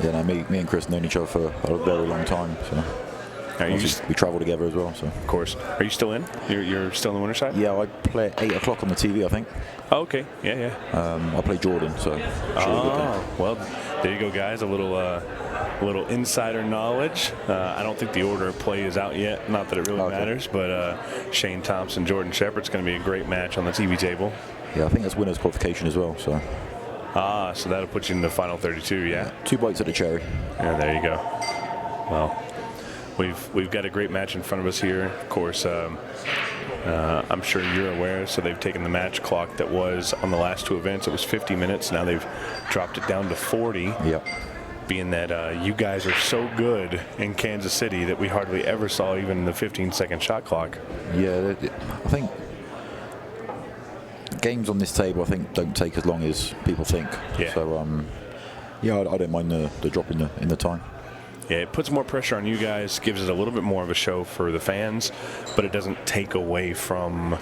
Yeah, no, me and Chris known each other for a very long time. So we travel together as well. So of course, are you still in? You're still in the winter side? Yeah, I play at 8 o'clock on the TV, I think. Oh, okay. Yeah. I play Jordan, so. Well, there you go, guys. A little insider knowledge. I don't think the order of play is out yet. Not that it really matters, but Shane Thompson, Jordan Shepherd's going to be a great match on the TV table. Yeah, I think that's winner's qualification as well. So. So that'll put you in the final 32. Yeah. 2 bites at the cherry. Yeah, there you go. Well, we've got a great match in front of us here. Of course, I'm sure you're aware. So they've taken the match clock that was on the last 2 events. It was 50 minutes. Now they've dropped it down to 40. Yep. Being that you guys are so good in Kansas City that we hardly ever saw even the 15-second shot clock. Yeah, I think games on this table, I think, don't take as long as people think. Yeah. So, yeah, I don't mind the drop in the time. Yeah, it puts more pressure on you guys, gives it a little bit more of a show for the fans, but it doesn't take away from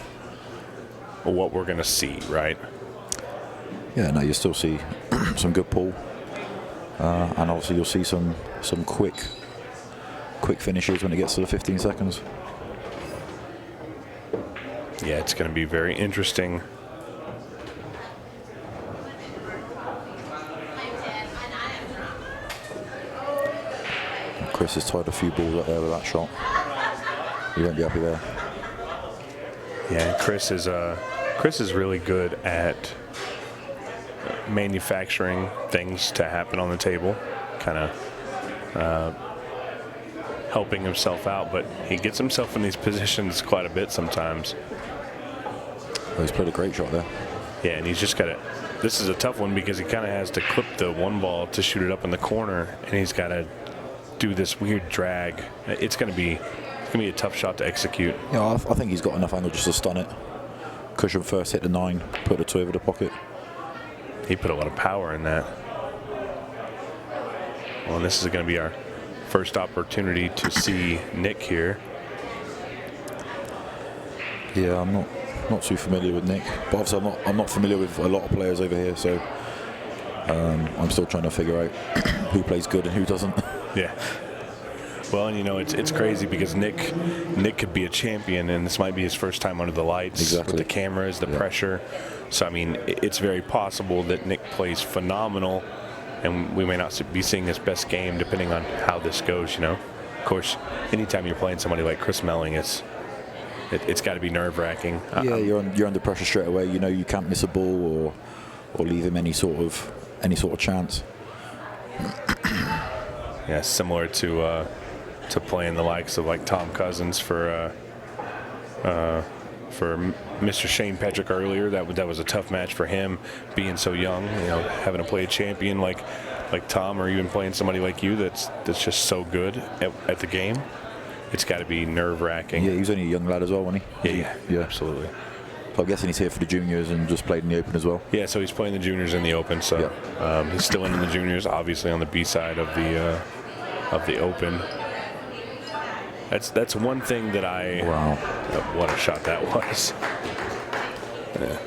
what we're going to see, right? Yeah, no, you still see some good pull. And obviously you'll see some quick finishes when it gets to the 15 seconds. Yeah, it's going to be very interesting. Chris has tied a few balls up there with that shot. You won't be happy there. Yeah, Chris is really good at manufacturing things to happen on the table, kind of helping himself out, but he gets himself in these positions quite a bit sometimes. Well, he's played a great shot there. Yeah, and he's just got to. This is a tough one because he kind of has to clip the one ball to shoot it up in the corner, and he's got to do this weird drag. It's going to be a tough shot to execute. Yeah, I think he's got enough angle just to stun it. Cushion first, hit the 9, put the 2 over the pocket. He put a lot of power in that. Well, and this is going to be our first opportunity to see Nick here. Yeah, I'm not too familiar with Nick, but obviously I'm not familiar with a lot of players over here, so I'm still trying to figure out who plays good and who doesn't. Yeah. Well, and you know, it's crazy because Nick could be a champion, and this might be his first time under the lights with the cameras, the pressure. So I mean, it's very possible that Nick plays phenomenal, and we may not be seeing his best game depending on how this goes. You know, of course, anytime you're playing somebody like Chris Melling, it's got to be nerve-wracking. Yeah, you're under pressure straight away. You know, you can't miss a ball or leave him any sort of chance. Yeah, similar to playing the likes of like Tom Cousins for Mr. Shane Patrick earlier. That was a tough match for him, being so young. You know, having to play a champion like Tom, or even playing somebody like you that's just so good at the game. It's got to be nerve-wracking. Yeah, he was only a young lad as well, wasn't he? Yeah, absolutely. So I'm guessing he's here for the juniors and just played in the Open as well. Yeah, so he's playing the juniors in the Open. So he's still in the juniors, obviously on the B side of the Open. That's one thing that Wow. What a shot that was. Yeah.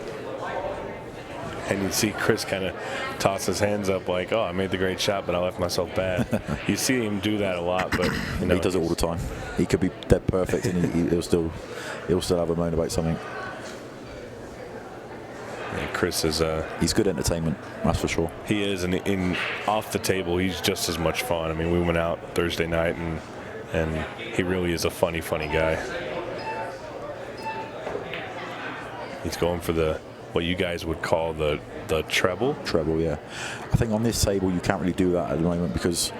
And you see Chris kind of toss his hands up like, oh, I made the great shot, but I left myself bad. You see him do that a lot, but you know, he does it all the time. He could be dead perfect, and he'll still have a moan about something. Yeah, Chris is he's good entertainment, that's for sure. He is, and in off the table, he's just as much fun. I mean, we went out Thursday night, and he really is a funny guy. He's going for what you guys would call the treble. Treble, yeah. I think on this table you can't really do that at the moment because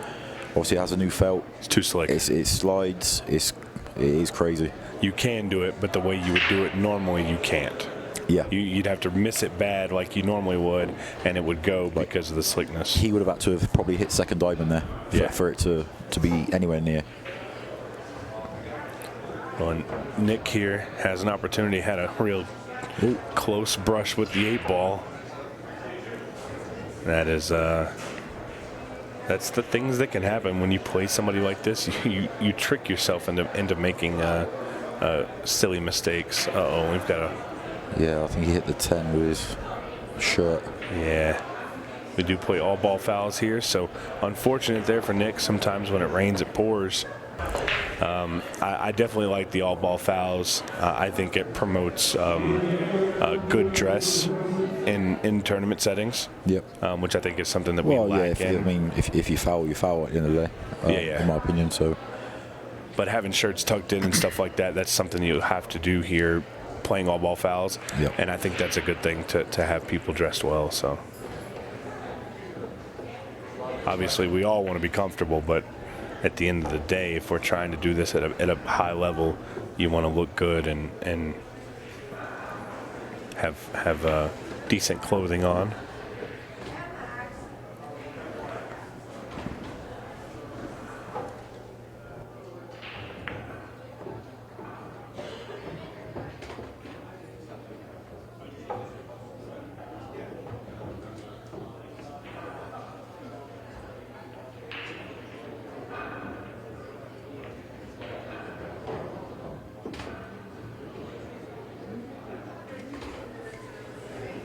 obviously it has a new felt. It's too slick. It slides. It is crazy. You can do it, but the way you would do it normally, you can't. Yeah. You'd have to miss it bad like you normally would, and it would go because of the slickness. He would have had to have probably hit second diamond there for it to be anywhere near. Well, and Nick here has an opportunity, had a real close brush with the 8-ball. That is, that's the things that can happen when you play somebody like this. You trick yourself into making silly mistakes. Uh-oh, we've got a... Yeah, I think he hit the 10 with his shirt. Yeah. We do play all ball fouls here, so unfortunate there for Nick. Sometimes when it rains, it pours. I definitely like the all ball fouls. I think it promotes good dress in tournament settings. Yep. Which I think is something that we lack in. I mean, if you foul, you foul at the end of the day. In my opinion. So. But having shirts tucked in and stuff like that, that's something you have to do here, playing all ball fouls. Yep. And I think that's a good thing to have people dressed well. So obviously we all want to be comfortable, but at the end of the day, if we're trying to do this at a high level, you want to look good and have decent clothing on.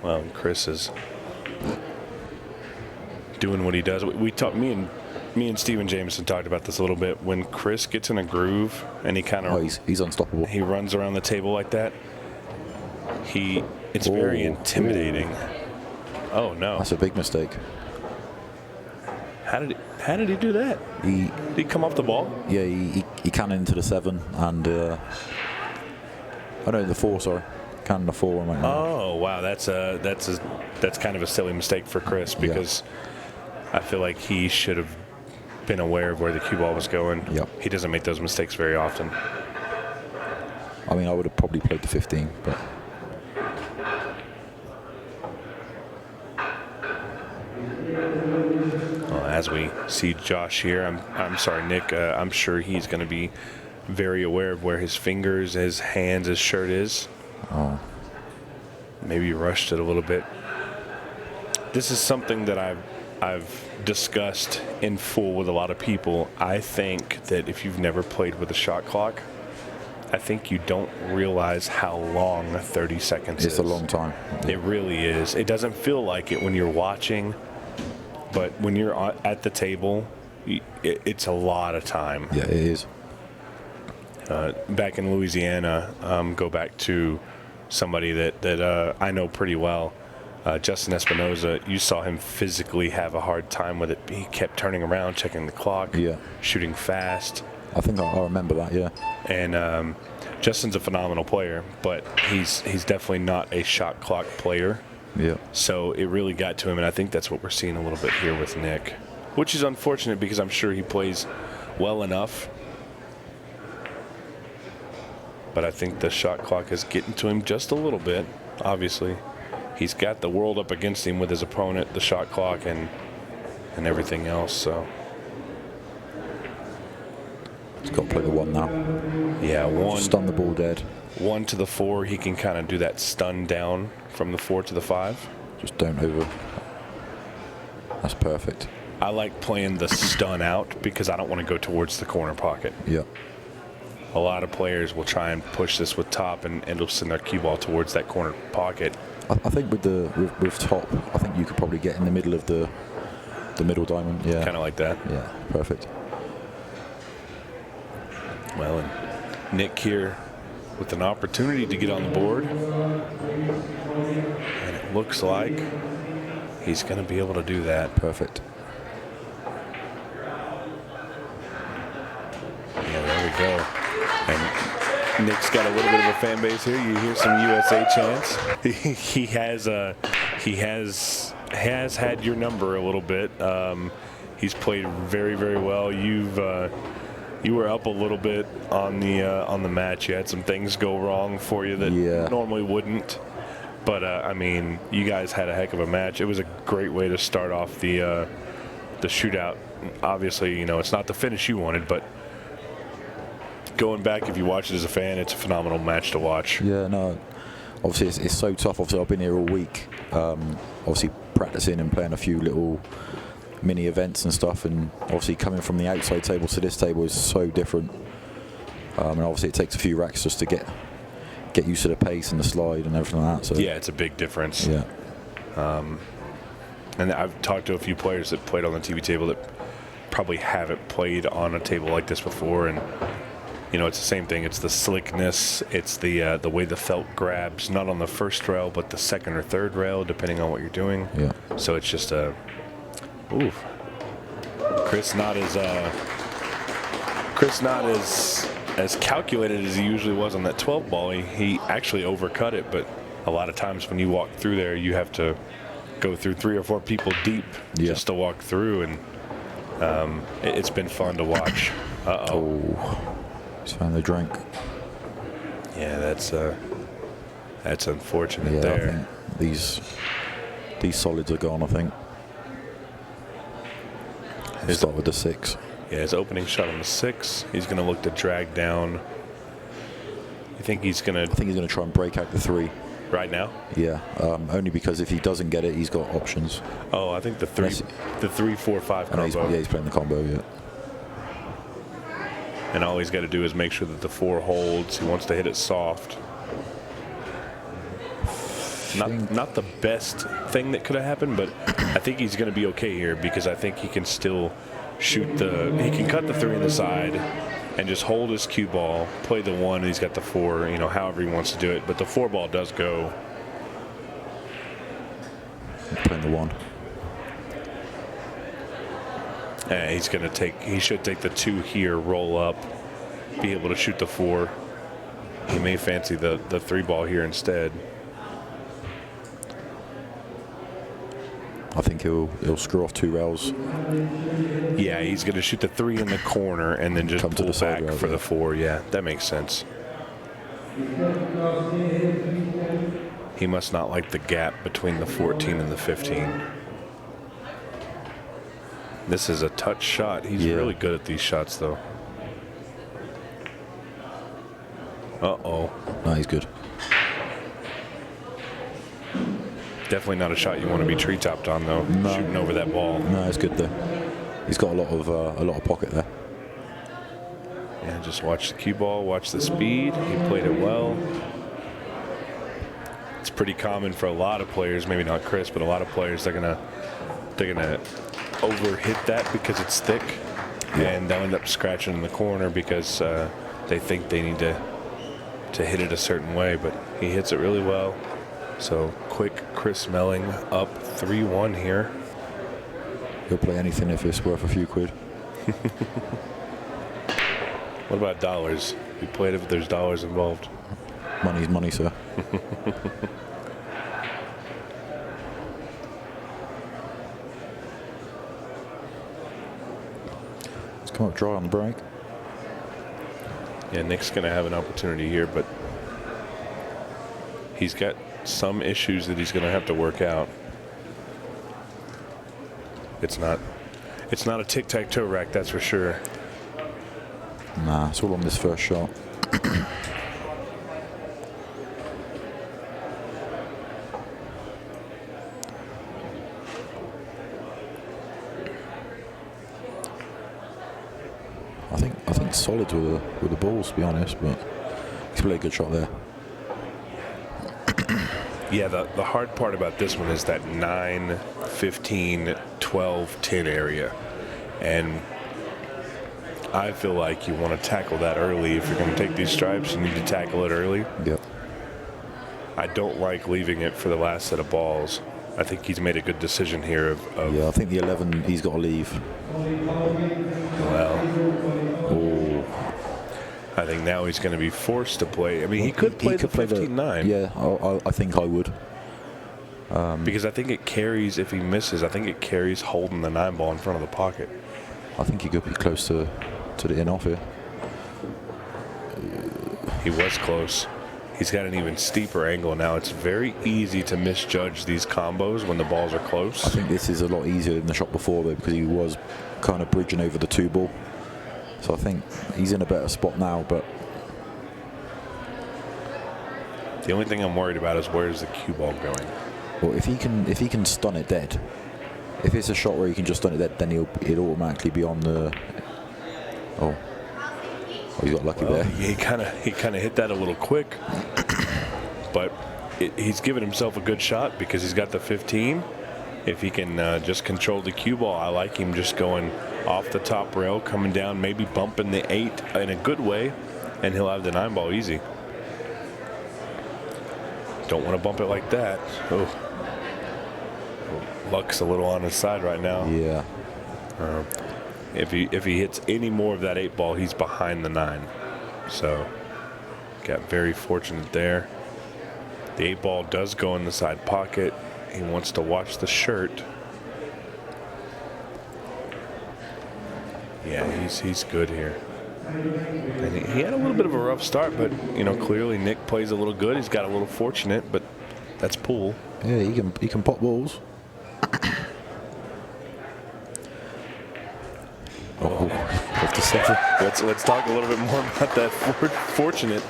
Well, Chris is doing what he does. We talked. Me and Steven Jameson talked about this a little bit. When Chris gets in a groove and he kind of he's unstoppable. He runs around the table like that. It's very intimidating. Oh no! That's a big mistake. How did he do that? Did he come off the ball? Yeah, he cannoned into the 7 and the 4. Sorry. The 4 right now. Oh wow, that's kind of a silly mistake for Chris because I feel like he should have been aware of where the cue ball was going. Yep. He doesn't make those mistakes very often. I mean, I would have probably played the 15, but well, as we see Josh here, I'm sorry, Nick. I'm sure he's going to be very aware of where his fingers, his hands, his shirt is. Oh. Maybe rushed it a little bit. This is something that I've discussed in full with a lot of people. I think that if you've never played with a shot clock, I think you don't realize how long 30 seconds is. It's a long time. It really is. It doesn't feel like it when you're watching, but when you're at the table, it's a lot of time. Yeah, it is. Back in Louisiana, go back to somebody that I know pretty well, Justin Espinoza. You saw him physically have a hard time with it. He kept turning around, checking the clock, shooting fast. I think I remember that, yeah. And Justin's a phenomenal player, but he's definitely not a shot clock player. Yeah. So it really got to him, and I think that's what we're seeing a little bit here with Nick, which is unfortunate because I'm sure he plays well enough. But I think the shot clock is getting to him just a little bit. Obviously, he's got the world up against him with his opponent, the shot clock, and everything else. So he's got to play the 1 now. Yeah, 1. Stun the ball dead. 1 to the 4. He can kind of do that stun down from the 4 to the 5. Just don't over. That's perfect. I like playing the stun out because I don't want to go towards the corner pocket. Yeah. A lot of players will try and push this with top and it'll send their cue ball towards that corner pocket. I think with top, I think you could probably get in the middle of the middle diamond. Yeah. Kind of like that. Yeah, perfect. Well, and Nick here with an opportunity to get on the board. And it looks like he's going to be able to do that. Perfect. Yeah, there we go. And Nick's got a little bit of a fan base here. You hear some USA chants. He has had your number a little bit. He's played very, very well. You were up a little bit on the match. You had some things go wrong for you that normally wouldn't. But I mean, you guys had a heck of a match. It was a great way to start off the shootout. Obviously, you know, it's not the finish you wanted, but going back, if you watch it as a fan, it's a phenomenal match to watch. Yeah, no, obviously it's so tough. Obviously, I've been here all week, obviously practicing and playing a few little mini events and stuff, and obviously coming from the outside table to this table is so different. And obviously it takes a few racks just to get used to the pace and the slide and everything like that. So yeah, it's a big difference. Yeah. And I've talked to a few players that played on the TV table that probably haven't played on a table like this before, and it's the same thing. It's the slickness. It's the way the felt grabs, not on the first rail, but the second or third rail, depending on what you're doing. Yeah. So it's just a. Oof. Chris not as calculated as he usually was on that 12 ball. He actually overcut it, but a lot of times when you walk through there, you have to go through 3 or 4 people deep just to walk through, and it's been fun to watch. He's found the drink. Yeah, that's unfortunate there. I think these solids are gone, I think. Let's start with the 6. Yeah, his opening shot on the 6. He's going to look to drag down. I think he's going to try and break out the 3. Right now? Yeah, only because if he doesn't get it, he's got options. Oh, I think the 3, 4, 5 combo. He's playing the combo, yeah. And all he's got to do is make sure that the 4 holds. He wants to hit it soft. Not the best thing that could have happened, but I think he's going to be okay here because I think he can still he can cut the 3 in the side and just hold his cue ball, play the 1, and he's got the 4, however he wants to do it. But the 4 ball does go. Playing the 1. He should take the 2 here, roll up, be able to shoot the 4. He may fancy the 3 ball here instead. I think he'll screw off 2 rails. Yeah, he's going to shoot the 3 in the corner and then just pull back for the 4. Yeah, that makes sense. He must not like the gap between the 14 and the 15. This is a touch shot. He's really good at these shots, though. Uh-oh. No, he's good. Definitely not a shot you want to be tree-topped on, though. No. Shooting over that ball. No, it's good though. He's got a lot of pocket there. Yeah, just watch the cue ball, watch the speed. He played it well. It's pretty common for a lot of players, maybe not Chris, but a lot of players they're gonna overhit that because it's thick, and they'll end up scratching in the corner because they think they need to hit it a certain way. But he hits it really well. So quick Chris Melling up 3-1 here. He'll play anything if it's worth a few quid. What about dollars? We played if there's dollars involved. Money's money, sir. Let's come up dry on the break. Yeah, Nick's going to have an opportunity here, but he's got some issues that he's going to have to work out. It's not a tic-tac-toe rack, that's for sure. Nah, it's all on this first shot. I think solid with the balls, to be honest, but he's played a good shot there. Yeah, the hard part about this one is that 9, 15, 12, 10 area. And I feel like you want to tackle that early. If you're going to take these stripes, you need to tackle it early. Yep. I don't like leaving it for the last set of balls. I think he's made a good decision here. Yeah, I think the 11, he's got to leave. Well, I think now he's going to be forced to play. I mean, he could play the 15-9. Yeah, I think I would. Because I think it carries, if he misses, I think it carries holding the 9 ball in front of the pocket. I think he could be close to the in-off here. He was close. He's got an even steeper angle now. It's very easy to misjudge these combos when the balls are close. I think this is a lot easier than the shot before, though, because he was kind of bridging over the 2 ball. So I think he's in a better spot now, but the only thing I'm worried about is where's the cue ball going. Well, if he can stun it dead, if it's a shot where he can just stun it dead, then it'll automatically be on the. Oh, he got lucky there. He kind of hit that a little quick, but he's given himself a good shot because he's got the 15. if he can just control the cue ball. I like him just going off the top rail, coming down, maybe bumping the 8 in a good way, and he'll have the 9 ball easy. Don't want to bump it like that. Oh, luck's a little on his side right now. Yeah. If he hits any more of that 8 ball, he's behind the 9. So got very fortunate there. The 8 ball does go in the side pocket. He wants to watch the shirt. Yeah, he's good here. And he had a little bit of a rough start, but clearly Nick plays a little good. He's got a little fortunate, but that's pool. Yeah, he can pop balls. Off the 7. Let's talk a little bit more about that fortunate.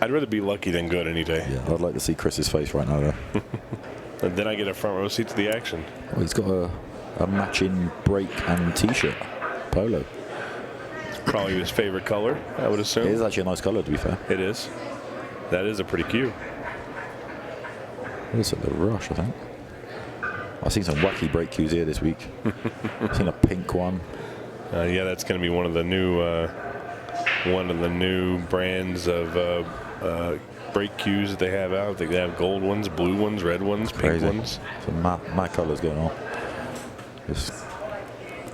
I'd rather be lucky than good any day. Yeah, I'd like to see Chris's face right now, though. And then I get a front row seat to the action. Oh, he's got a matching break and T-shirt, polo. It's probably his favorite color, I would assume. It is actually a nice color, to be fair. It is. That is a pretty cue. It's at the Rush, I think. I've seen some wacky break cues here this week. I've seen a pink one. Yeah, that's going to be one of the new brands of break cues that they have out. I think they have gold ones, blue ones, red ones, pink ones. Some mad colors going on.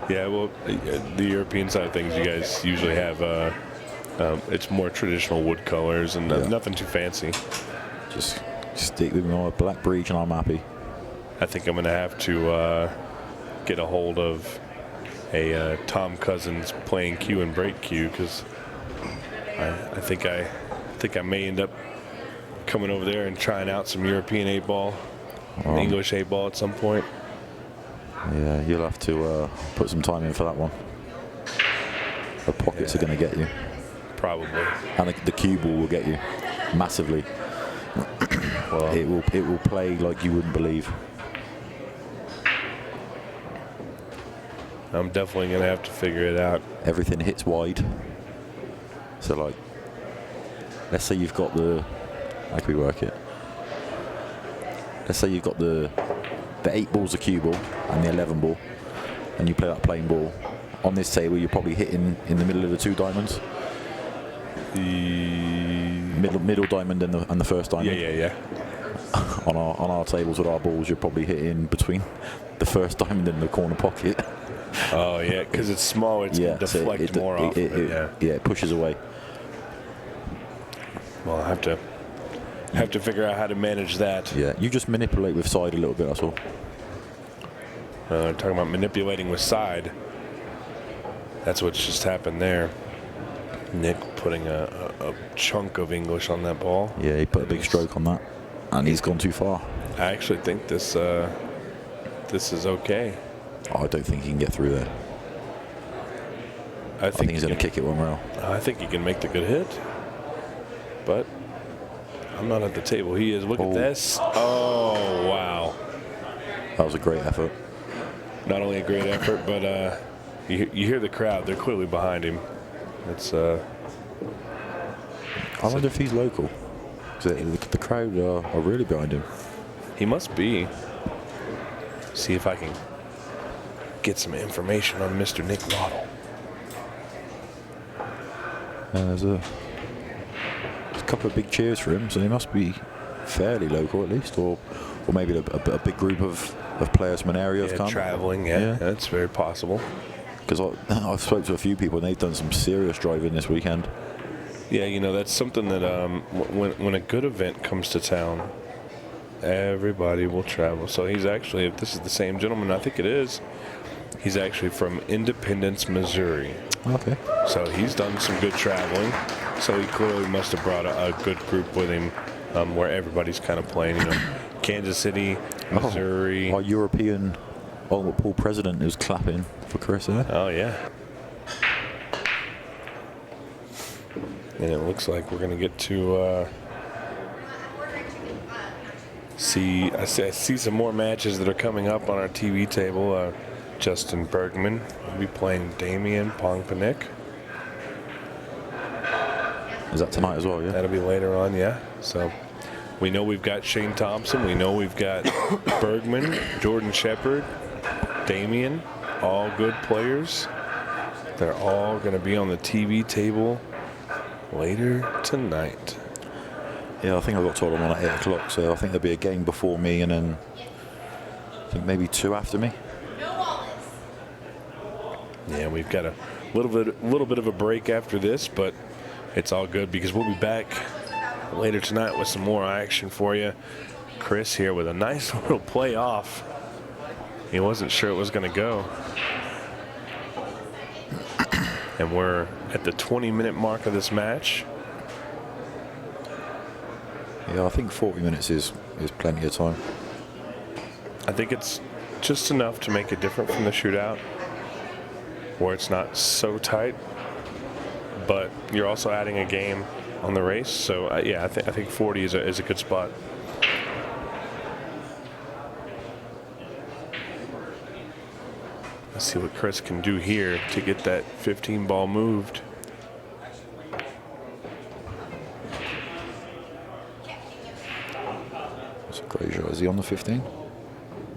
Yeah, well, the European side of things, you guys usually have it's more traditional wood colors and nothing too fancy. Just stick with me on a black breech and I'm happy. I think I'm going to have to get a hold of a Tom Cousins playing cue and break cue, because I think I may end up coming over there and trying out some European 8 ball, English 8 ball at some point. Yeah, you'll have to put some time in for that one. The pockets are going to get you. Probably. And the cue ball will get you massively. Well, it will play like you wouldn't believe. I'm definitely going to have to figure it out. Everything hits wide. So, like, let's say you've got how can we work it? Let's say you've got the 8 ball's a cue ball and the 11 ball, and you play that plain ball. On this table, you're probably hitting in the middle of the 2 diamonds. The middle diamond and the first diamond. Yeah. On our tables with our balls, you're probably hitting between the first diamond and the corner pocket. Oh yeah, because it's small, it's going to deflect more off. It pushes away. Well, I have to figure out how to manage that. Yeah, you just manipulate with side a little bit, that's all. Talking about manipulating with side. That's what's just happened there. Nick putting a chunk of English on that ball. Yeah, he put a big stroke on that, and he's gone too far. I actually think this is okay. Oh, I don't think he can get through there. I think he's going to kick it one rail. I think he can make the good hit, but I'm not at the table. He is. Look at this. Oh, wow. That was a great effort. Not only a great effort, but you hear the crowd. They're clearly behind him. It's. I wonder if he's local. The crowd are really behind him. He must be. See if I can get some information on Mr. Nick Waughtal. There's a couple of big cheers for him, so he must be fairly local at least, or maybe a big group of players from an area have come. Traveling, yeah, that's very possible. Because I've spoken to a few people and they've done some serious driving this weekend. Yeah, that's something that when a good event comes to town, everybody will travel. So he's actually, if this is the same gentleman, I think it is, he's actually from Independence, Missouri. Okay. So he's done some good traveling. So he clearly must have brought a good group with him, where everybody's kind of playing. Kansas City, Missouri. Our European Ultimate Pool president is clapping for Chris there. Oh yeah. And it looks like we're going to get to I see some more matches that are coming up on our TV table. Justin Bergman will be playing Damian Pongpanik. Is that tonight as well, yeah? That'll be later on, yeah. So We know we've got Shane Thompson. We know we've got Bergman, Jordan Shepard, Damian, all good players. They're all going to be on the TV table later tonight. Yeah, I think I got told I'm on at 8 o'clock, so I think there'll be a game before me and then I think maybe 2 after me. Yeah, we've got a little bit of a break after this, but it's all good because we'll be back later tonight with some more action for you. Chris here with a nice little play off. He wasn't sure it was going to go. And we're at the 20-minute mark of this match. Yeah, I think 40 minutes is plenty of time. I think it's just enough to make it different from the shootout, where it's not so tight, but you're also adding a game on the race. So yeah, I think 40 is a good spot. Let's see what Chris can do here to get that 15 ball moved. That's a great shot. Is he on the 15?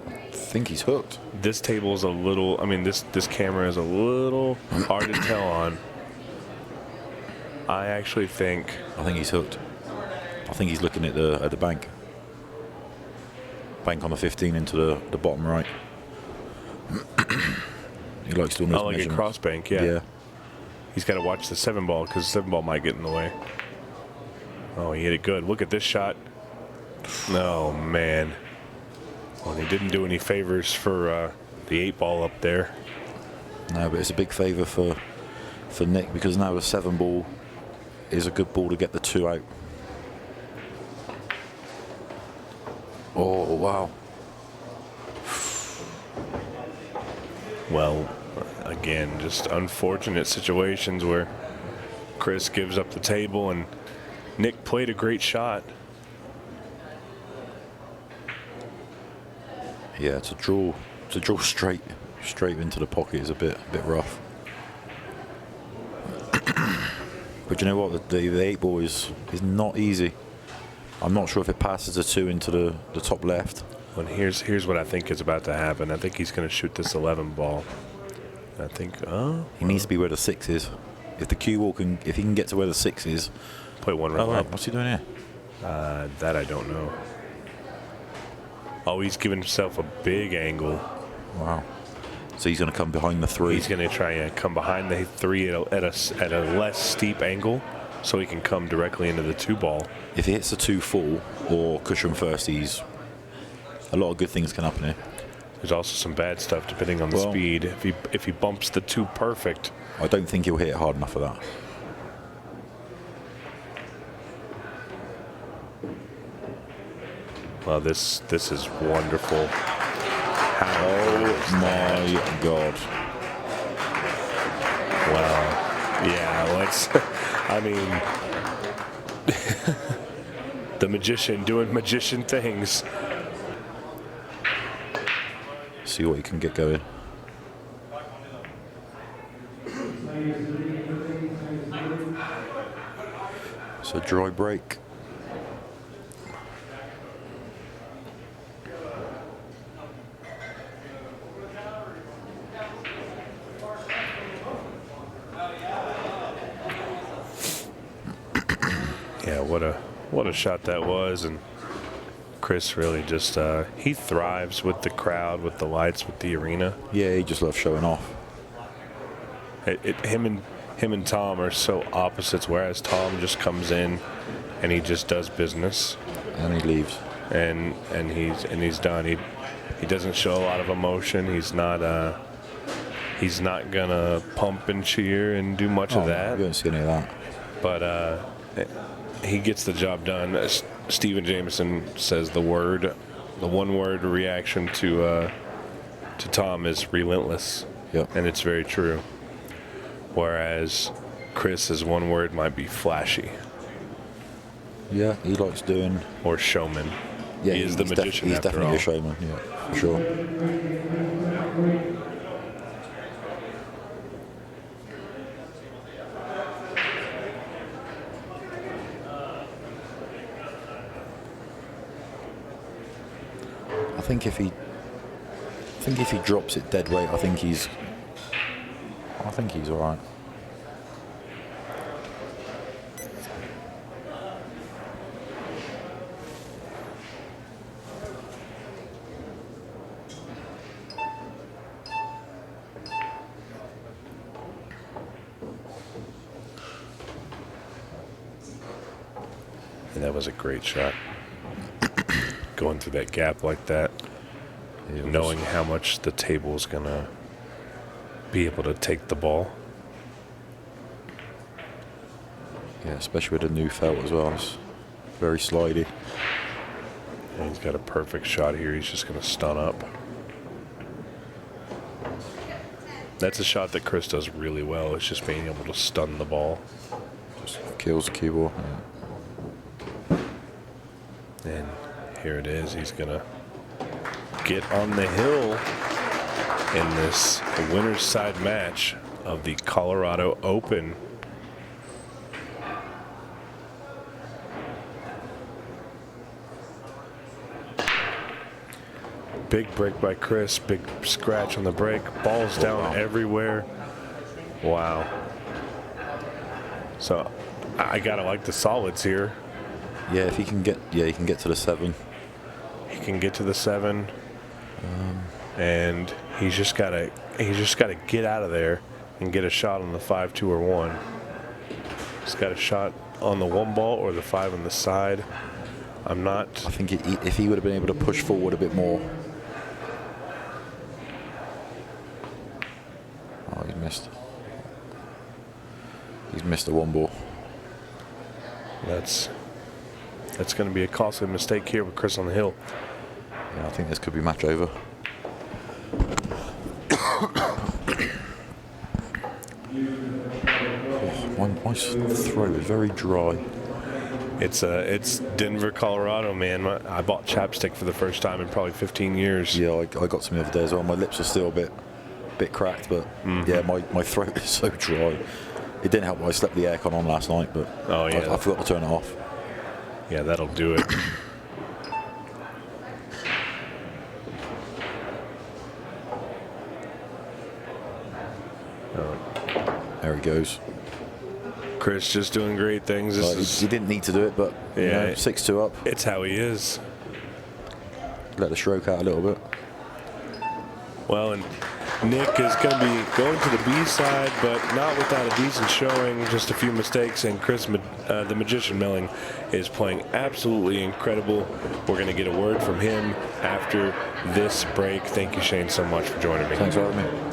I think he's hooked. This table is a little, I mean, this camera is a little hard to tell on. I think he's hooked. I think he's looking at the bank. Bank on the 15 into the bottom right. He likes doing those like a cross bank, yeah. Yeah. He's got to watch the 7 ball because the 7 ball might get in the way. Oh, he hit it good. Look at this shot. Oh, man. Well, he didn't do any favors for the 8 ball up there. No, but it's a big favor for Nick because now the 7 ball is a good ball to get the 2 out. Oh, wow. Well, again, just unfortunate situations where Chris gives up the table and Nick played a great shot. Yeah, to draw straight into the pocket is a bit rough. But you know what? The 8 ball is not easy. I'm not sure if it passes a 2 into the top left. Well, here's what I think is about to happen. I think he's going to shoot this 11 ball. I think he needs to be where the 6 is. If the cue ball if he can get to where the 6 is. Play one right. Oh, right. What's he doing here? That I don't know. Oh, he's giving himself a big angle. Wow. So he's going to come behind the 3. He's going to try and come behind the 3 at a less steep angle, so he can come directly into the 2 ball. If he hits the 2 full or cushion first, a lot of good things can happen here. There's also some bad stuff depending on the speed. If he bumps the 2 perfect, I don't think he'll hit it hard enough for that. Well, this is wonderful. Oh my God. Wow. Yeah, let's. I mean, the magician doing magician things. See what he can get going. So dry break. Yeah, what a shot that was, and Chris really just he thrives with the crowd, with the lights, with the arena. Yeah, he just loves showing off. Him and Tom are so opposites, whereas Tom just comes in and he just does business and he leaves and he's done. He doesn't show a lot of emotion. He's not gonna pump and cheer and do much of that. You don't see any of that. But he gets the job done. Stephen Jameson says the one word reaction to Tom is relentless. Yep. And it's very true. Whereas Chris's one word might be flashy. Yeah, he likes doing. Or showman. Yeah, he is the magician. He's definitely all. a showman. Yeah, for sure. think if he drops it dead weight, I think he's all right. And that was a great shot. Going through that gap like that, knowing how much the table is going to be able to take the ball. Yeah, especially with a new felt as well. It's very slidey. And he's got a perfect shot here. He's just going to stun up. That's a shot that Chris does really well. It's just being able to stun the ball. Just kills the cue ball. Yeah. And here it is. He's going to get on the hill in this winner's side match of the Colorado Open. Big break by Chris. Big scratch on the break. Balls down everywhere. Wow. So I gotta like the solids here. Yeah, if he can get, he can get to the 7. He can get to the 7, and he's just gotta get out of there and get a shot on the 5, 2, or 1. He's got a shot on the 1 ball or the 5 on the side. I think if he would have been able to push forward a bit more. Oh, he's missed. He's missed the 1 ball. That's going to be a costly mistake here with Chris on the hill. Yeah, I think this could be match over. My throat is very dry. It's Denver, Colorado, man. I bought chapstick for the first time in probably 15 years. Yeah, I got some the other day as well. My lips are still a bit cracked, but yeah, my throat is so dry. It didn't help when I slept the aircon on last night, but I forgot to turn it off. Yeah, that'll do it. There he goes. Chris just doing great things. He didn't need to do it, but yeah, 6-2 up. It's how he is. Let the stroke out a little bit. Well, and Nick is going to be going to the B side, but not without a decent showing. Just a few mistakes, and Chris, the Magician Melling, is playing absolutely incredible. We're going to get a word from him after this break. Thank you, Shane, so much for joining me. Thanks for having me.